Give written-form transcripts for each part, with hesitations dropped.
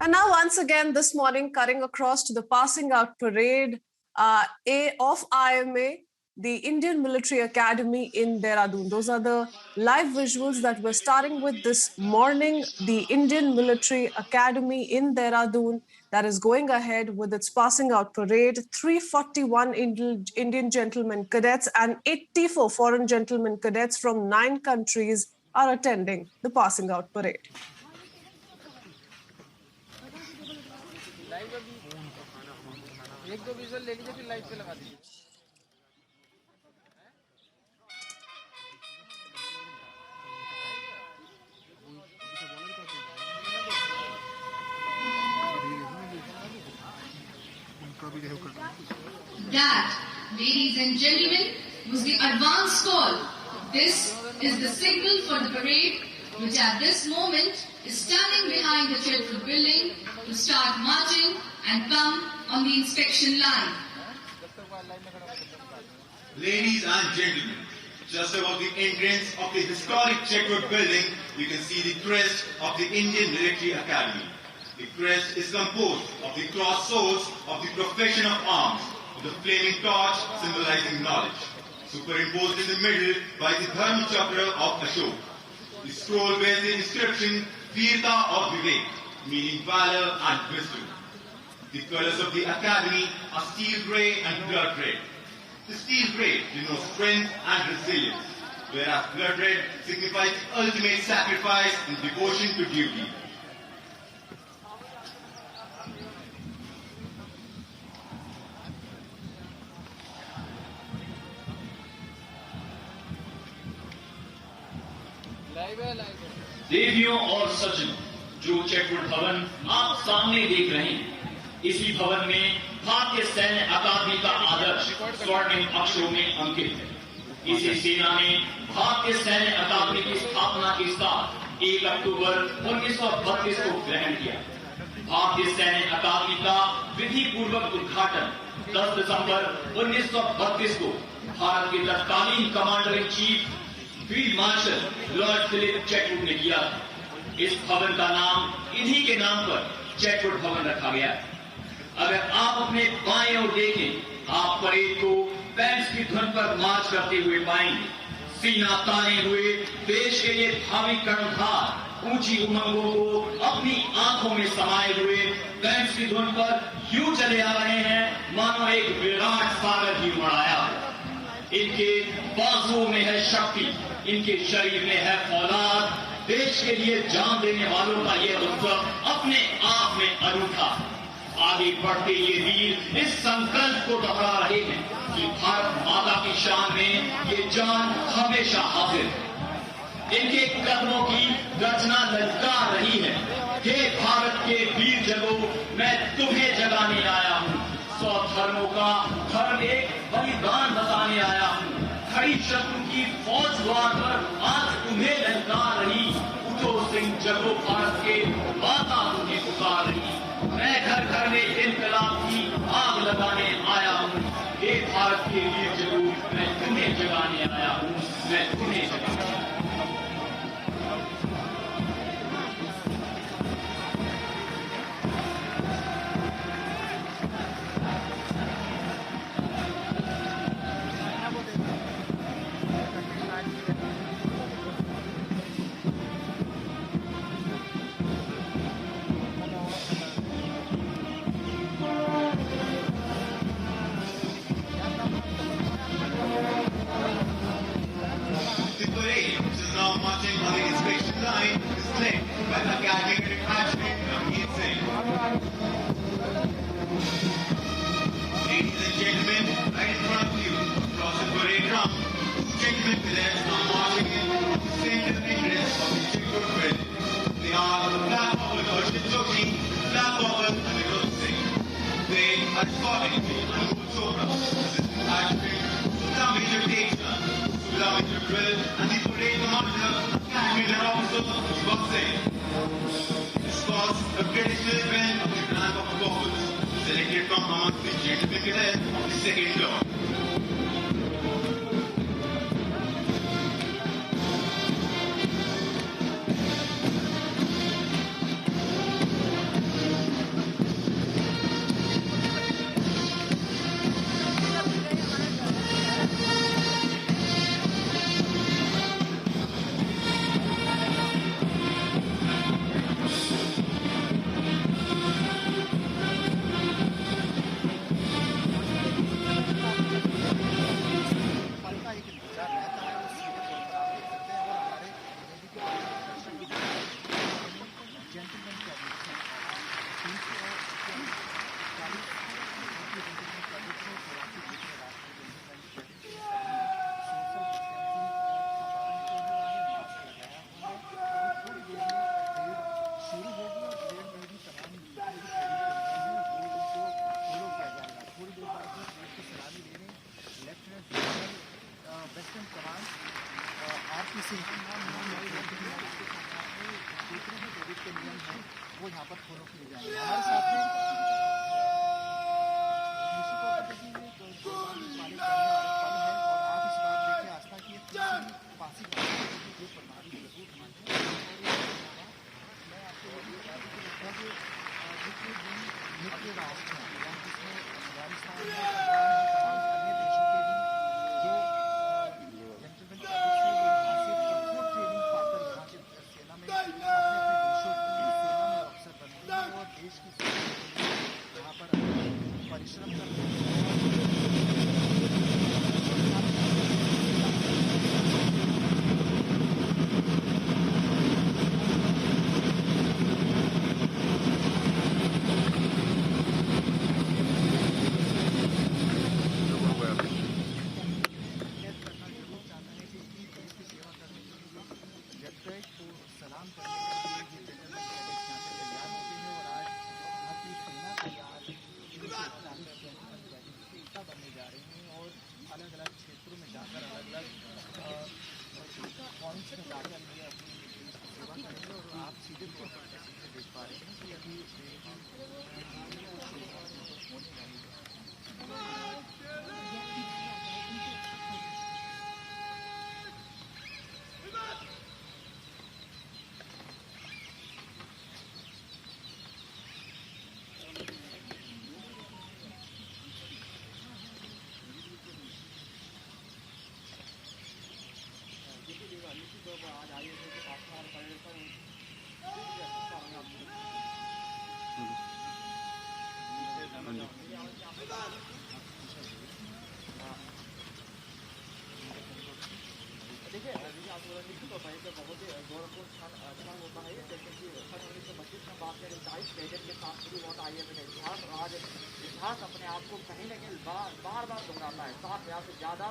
And now, once again, this morning, cutting across to the passing out parade of IMA, the Indian Military Academy in Dehradun. Those are the live visuals that we're starting with this morning. The Indian Military Academy in Dehradun that is going ahead with its passing out parade. 341 Indian gentlemen cadets and 84 foreign gentlemen cadets from 9 countries are attending the passing out parade. एक दो visual ले लीजिए फिर live पे लगा दीजिए। That, ladies and gentlemen, was the advance call. This is the signal for the parade, which at this moment is standing behind the Chetwood building to start marching and come on the inspection line. Ladies and gentlemen, just above the entrance of the historic Chetwood building, you can see the crest of the Indian Military Academy. The crest is composed of the cross swords of the profession of arms, with a flaming torch symbolizing knowledge, superimposed in the middle by the Dharma Chakra of Ashok. The scroll bears the inscription Veerta of Vivek, meaning valor and wisdom. The colors of the academy are steel grey and blood red. The steel grey denotes strength and resilience, whereas blood red signifies ultimate sacrifice and devotion to duty. देवियों और सज्जनों, जो चेटवुड भवन आप सामने देख रहे हैं, इसी भवन में भारतीय सैन्य अकादमी का आदर्श स्वर्णिम अक्षरों में अंकित है। इसी सेना ने भारतीय सैन्य अकादमी की स्थापना के साथ 1 अक्टूबर 1932 को ग्रहण किया। भारतीय सैन्य अकादमी का विधि पूर्वक उद्घाटन 10 दिसंबर 1932 को भारत के तत्कालीन commander in chief field marshal lord Philip Chetwode ने किया था। इस भवन का नाम इन्हीं के नाम पर चेटवुड भवन रखा गया है। अगर आप अपने बाएं ओर देखें, आप परेड को बैंड्स की धुन पर मार्च करते हुए पाएंगे। सीना ताने हुए देश के लिए भावी कर्णधार ऊंची उमंगों को अपनी आंखों में समाये हुए बैंड्स की धुन पर यूं चले आ रहे हैं मानो एक विराट सागर ही उमड़ाया है। इनके बाजुओं में है शक्ति, इनके शरीर में है फौलाद। देश के लिए जान देने वालों का ये उत्सव अपने आप में अनूठा। आगे बढ़ते ये वीर इस संकल्प को दोहरा रहे हैं कि भारत माता की शान में ये जान हमेशा हाजिर है। इनके कदमों की रचना ललकार रही है। हे भारत के वीर जगो, मैं तुम्हें जगाने आया हूँ। 100 धर्मों का धर्म एक बलिदान बताने आया हूँ। खड़ी शत्रु की फौज द्वार पर आज तुम्हें ललकार रही। उठो सिंह जगो, भारत के माता तुम्हें पुकार रही। मैं घर घर में इनकलाब की आग लगाने आया हूँ। हे भारत के वीर जगो, मैं तुम्हें जगाने आया हूँ। मैं तुम्हें जगाने आया हूँ। Selected from amongst the gentlemen cadets of the second floor. नियम है वो यहाँ पर फॉलो किए जाएंगे। हमारे साथ में निश्चित तौर पर देखिए ये पानी करने वाले पल है और आप इस बात देखिए आस्था की पासी जो प्रभावी मजबूत मानते हैं। मैं आपको ये भी बता दूँ कि लगभग जितने भी मित्र राष्ट्र हैं या जिसमें अफगानिस्तान है, तमाम अन्य देशों के भी जो जेंटलमैन कठोर ट्रेनिंग पाकर यहाँ के सेना में अपने देशों की सेना में अवसर बनते हैं और देश की सेना के लिए यहाँ पर परिश्रम करते हैं। देखिए आप निश्चित होता है कि बहुत ही गौरवपूर्ण क्षण होता है जैसे कि सन 1925 में बात करें 22 कैडेट के साथ शुरू होता है ये इतिहास। आज इतिहास अपने आप को कहीं न कहीं बार दोहराता है। 7,000 से ज़्यादा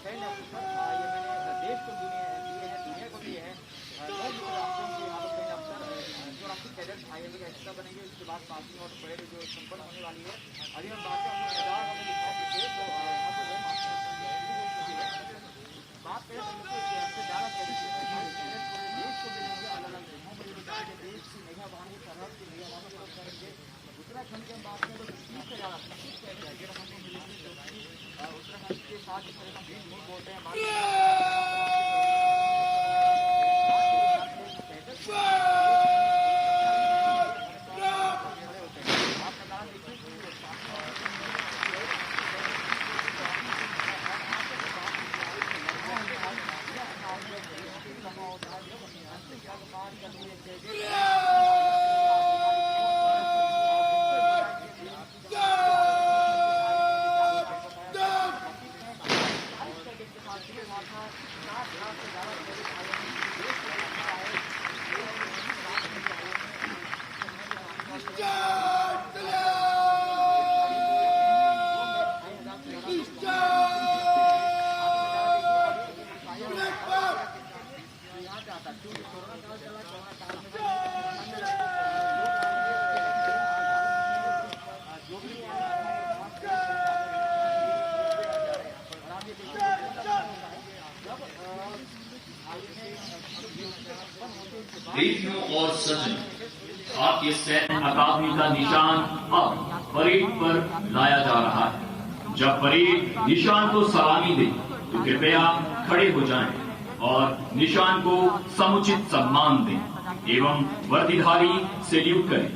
सैन्य अफसर ये मैंने देश को दिए हैं, दुनिया को दिए हैं। जो कैडेट IAB का हिस्सा बनेंगे उसके बाद पासिंग आउट परेड जो संपन्न होने वाली है। अभी हम बात करें बात करें तो ज़्यादा कैडेट देश को मिलेंगे अलग अलग जगहों पर बताएंगे देश की नैया वहाँ की सरहद की नैया वहाँ की करेंगे। उत्तराखंड की हम बात करें तो 30 से ज़्यादा 25 कैडेट हमको मिलेंगे जो कि उत्तराखंड के साथ जिस तरह हम नहीं बोलते हैं देवियों और सज्जन, आपके सैन्य अकादमी का निशान अब परेड पर लाया जा रहा है। जब परेड निशान को सलामी दे तो कृपया खड़े हो जाएं और निशान को समुचित सम्मान दें एवं वर्दीधारी सैल्यूट करें।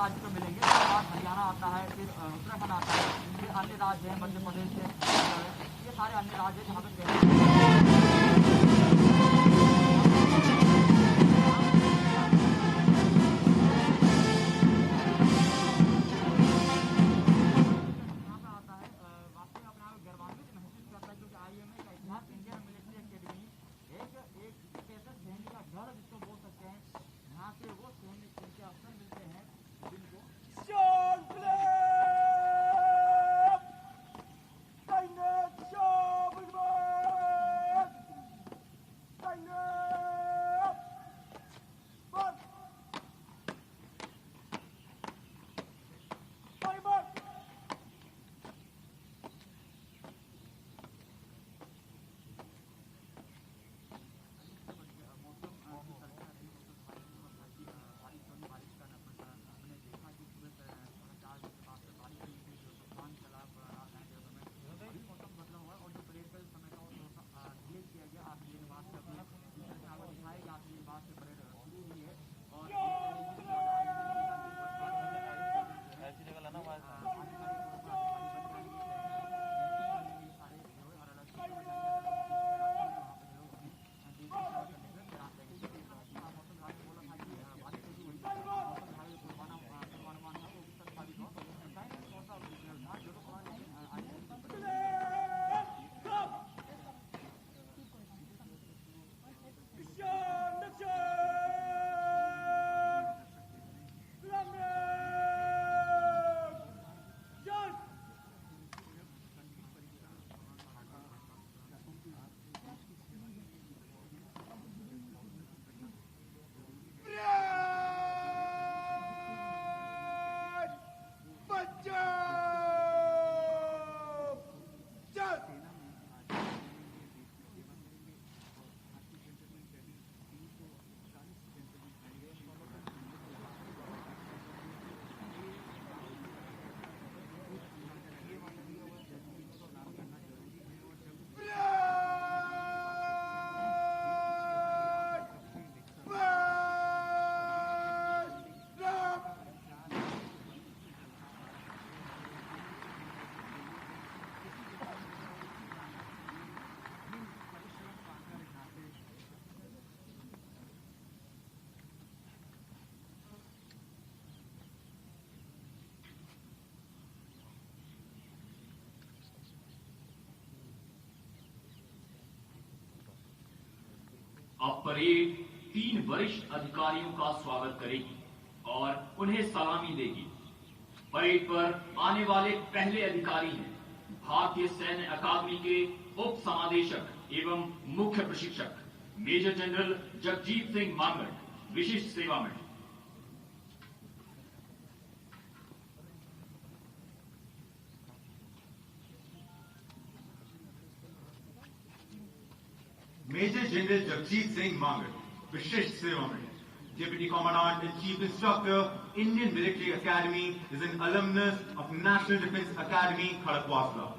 राज्य को मिलेंगे, हरियाणा आता है, फिर उत्तराखंड आता है, फिर अन्य राज्य है, मध्य प्रदेश है, ये सारे अन्य राज्य जहाँ पर परेड 3 वरिष्ठ अधिकारियों का स्वागत करेगी और उन्हें सलामी देगी। परेड पर आने वाले पहले अधिकारी हैं भारतीय सैन्य अकादमी के उप समादेशक एवं मुख्य प्रशिक्षक मेजर जनरल जगजीत सिंह मांगट, विशिष्ट सेवा में। Major General Jagjit Singh Mangat, Vishisht Seva Medal, Deputy Commandant and Chief Instructor, Indian Military Academy, is an alumnus of National Defence Academy, Khadatwasla.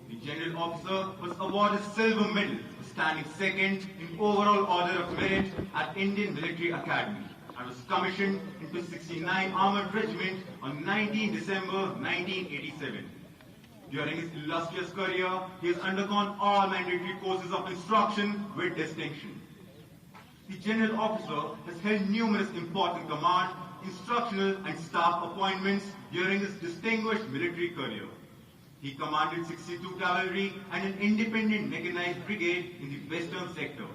The General Officer was awarded Silver Medal for standing second in overall order of merit at Indian Military Academy and was commissioned into 69 Armored Regiment on 19 December 1987. During his illustrious career, he has undergone all mandatory courses of instruction with distinction. The General Officer has held numerous important command, instructional and staff appointments during his distinguished military career. He commanded 62 Cavalry and an independent mechanized brigade in the Western Sector.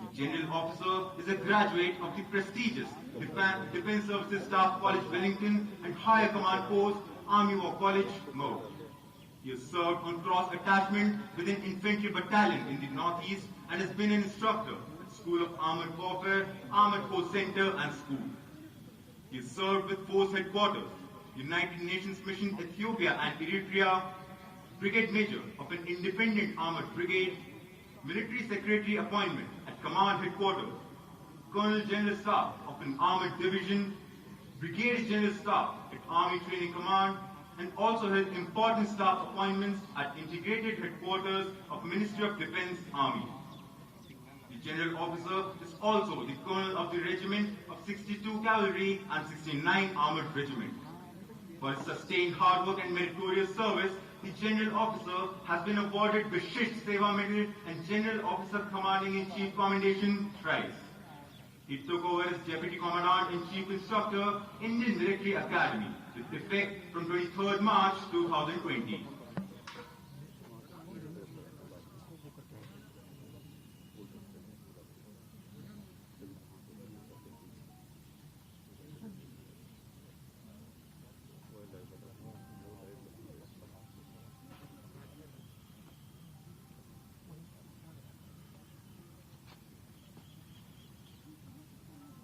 The General Officer is a graduate of the prestigious Defence Services Staff College Wellington and Higher Command Post, Army War College, Mo. He has served on cross attachment with an infantry battalion in the Northeast and has been an instructor at School of Armored Warfare, Armored Force Center and School. He has served with Force Headquarters, United Nations Mission Ethiopia and Eritrea, Brigade Major of an Independent Armored Brigade, Military Secretary appointment at Command Headquarters, Colonel General Staff of an Armored Division, Brigadier General Staff at Army Training Command, and also held important staff appointments at Integrated Headquarters of Ministry of Defence Army. The General Officer is also the Colonel of the Regiment of 62 Cavalry and 69 Armored Regiment. For his sustained hard work and meritorious service, the General Officer has been awarded Vishisht Seva Medal and General Officer Commanding-in-Chief Commendation thrice. He took over as Deputy Commandant and Chief Instructor, Indian Military Academy, with effect from 23rd March 2020.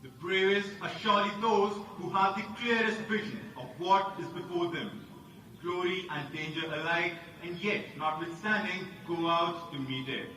The bravest are surely those who have the clearest vision of what is before them, glory and danger alike, and yet, notwithstanding, go out to meet it.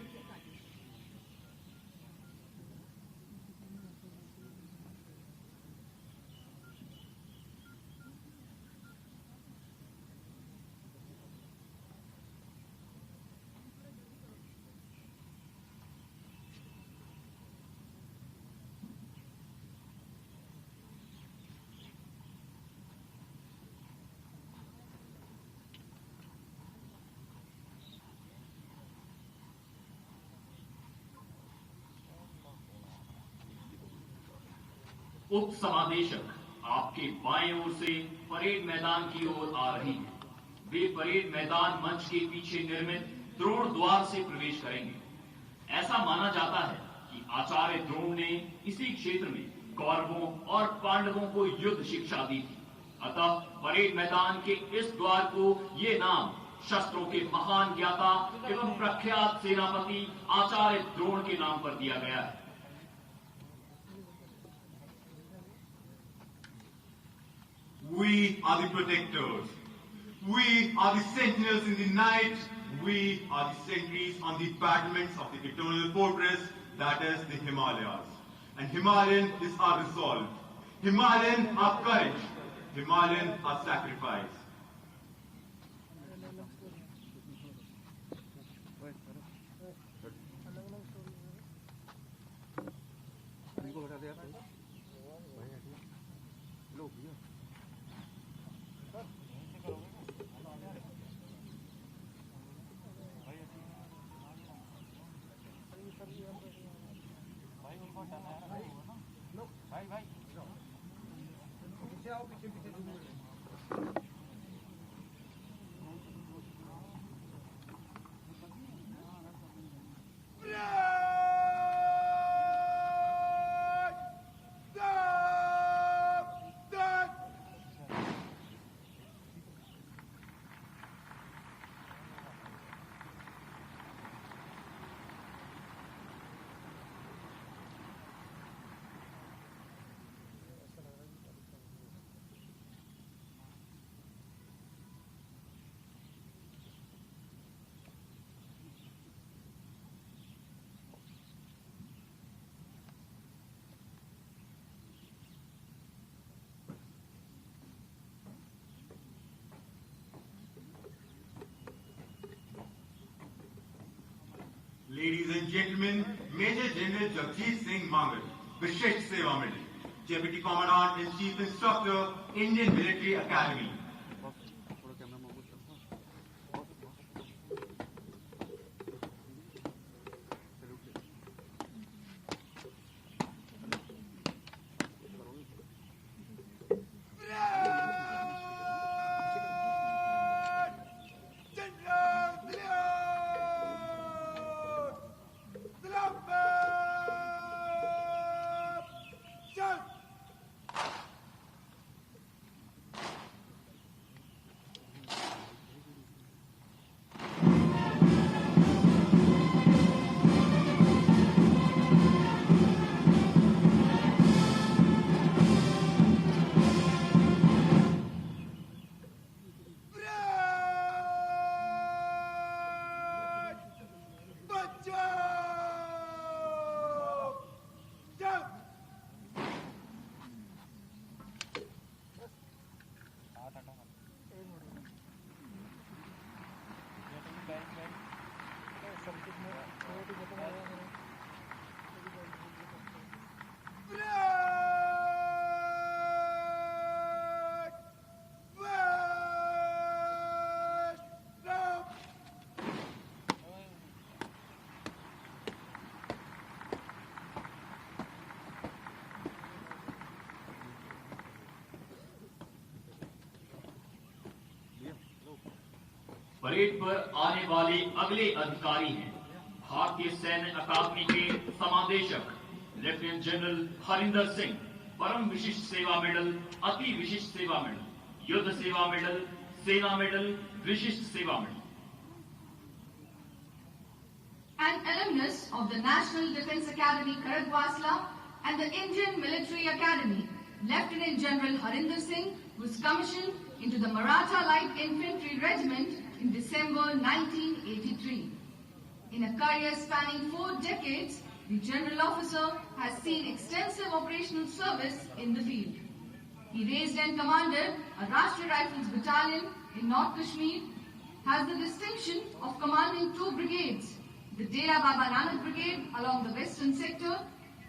उप समादेशक आपके बाएं ओर से parade मैदान की ओर आ रही है। वे parade मैदान मंच के पीछे निर्मित द्रोण द्वार से प्रवेश करेंगे। ऐसा माना जाता है कि आचार्य द्रोण ने इसी क्षेत्र में कौरवों और पांडवों को युद्ध शिक्षा दी थी। अतः परेड मैदान के इस द्वार को ये नाम शस्त्रों के महान ज्ञाता एवं प्रख्यात सेनापति आचार्य द्रोण के नाम पर दिया गया है। We are the protectors. We are the sentinels in the night. We are the sentries on the battlements of the eternal fortress, that is the Himalayas. And Himalayan is our resolve. Himalayan our courage. Himalayan our sacrifice. पीछे आओ, पीछे पीछे। and gentlemen, Major General Jagjeet Singh Mangal, Vishisht Seva Medal, Deputy Commandant and Chief Instructor, Indian Military Academy. Parade पर आने वाले अगले अधिकारी हैं भारतीय सैन्य अकादमी के समादेशक लेफ्टिनेंट जनरल हरिंदर सिंह, परम विशिष्ट सेवा मेडल, अति विशिष्ट सेवा मेडल, युद्ध सेवा मेडल, सेना मेडल, विशिष्ट सेवा medal. An alumnus of the National Defence Academy Karakwasla and the Indian Military Academy, Lieutenant General Harinder Singh was commissioned into the Maratha Light Infantry Regiment in December 1983. In a career spanning 4 decades, the General Officer has seen extensive operational service in the field. He raised and commanded a Rashtriya Rifles battalion in North Kashmir, has the distinction of commanding 2 brigades, the Dera Baba Nanak Brigade along the western sector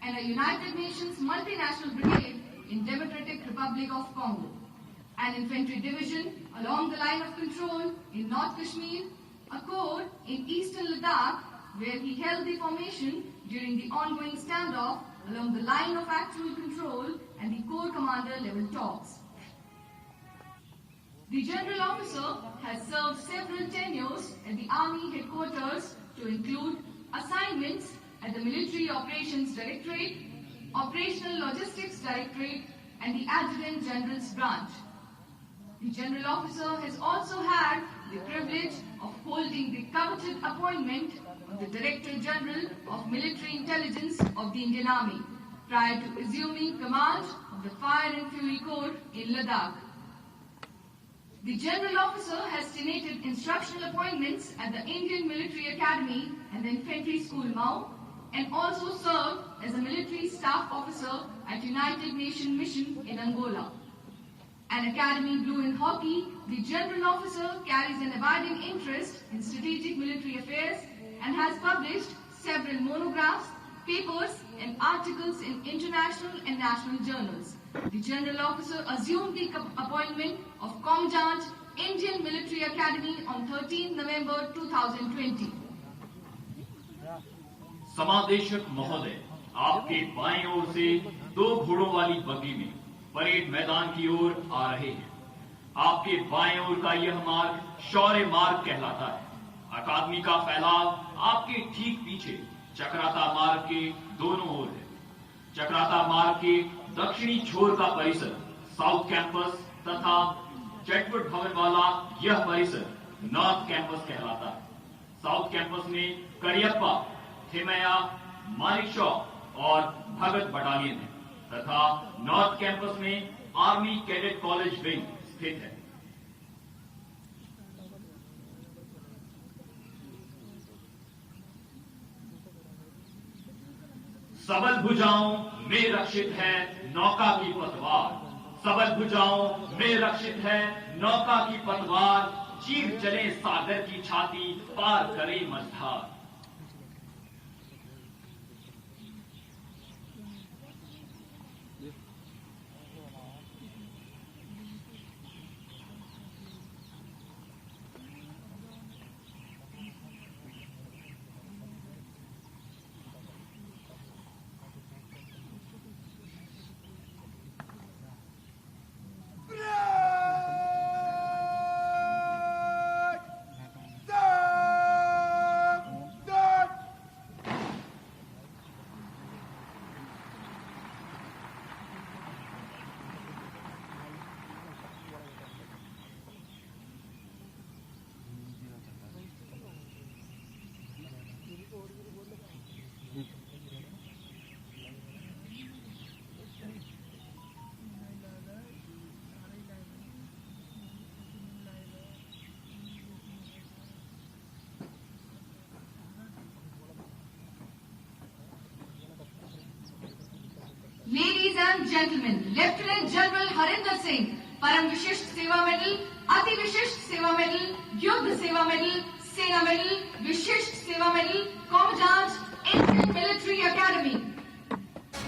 and a United Nations multinational brigade in Democratic Republic of Congo, an infantry division along the line of control in North Kashmir, a corps in eastern Ladakh where he held the formation during the ongoing standoff along the line of actual control and the corps commander level talks. The General Officer has served several tenures at the Army headquarters to include assignments at the Military Operations Directorate, Operational Logistics Directorate and the Adjutant General's branch. The General Officer has also had the privilege of holding the coveted appointment of the Director General of Military Intelligence of the Indian Army prior to assuming command of the Fire and Fury Corps in Ladakh. The General Officer has tenated instructional appointments at the Indian Military Academy and the Infantry School Mau, and also served as a military staff officer at United Nations Mission in Angola. An Academy Blue in hockey, the General Officer carries an abiding interest in strategic military affairs and has published several monographs, papers and articles in international and national journals. The General Officer assumed the appointment of Commandant, Indian Military Academy on 13 November 2020. समादेशक महोदय, आपके बाएं ओर से 2 घोड़ों वाली बग्गी में parade मैदान की ओर आ रहे हैं. आपके बाएं ओर का यह मार्ग शौर्य मार्ग कहलाता है. अकादमी का फैलाव आपके ठीक पीछे चक्राता मार्ग के दोनों ओर है. चक्राता मार्ग के दक्षिणी छोर का परिसर साउथ कैंपस तथा चटवट भवन वाला यह परिसर नॉर्थ कैंपस कहलाता है. साउथ कैंपस में करियप्पा, थिमैया, मानिकशॉ और भगत बटालियन है तथा नॉर्थ कैंपस में आर्मी कैडेट कॉलेज विंग स्थित है. सबल भुजाओं में रक्षित है नौका की पतवार. सबल भुजाओं में रक्षित है नौका की पतवार. चीर चले सागर की छाती, पार करे मझधार. gentlemen, Lieutenant General Harinder Singh, Param Vishisht Seva Medal, Ati Vishisht Seva Medal, Yudh Seva Medal, Sena Medal, Vishisht Seva Medal, Commandant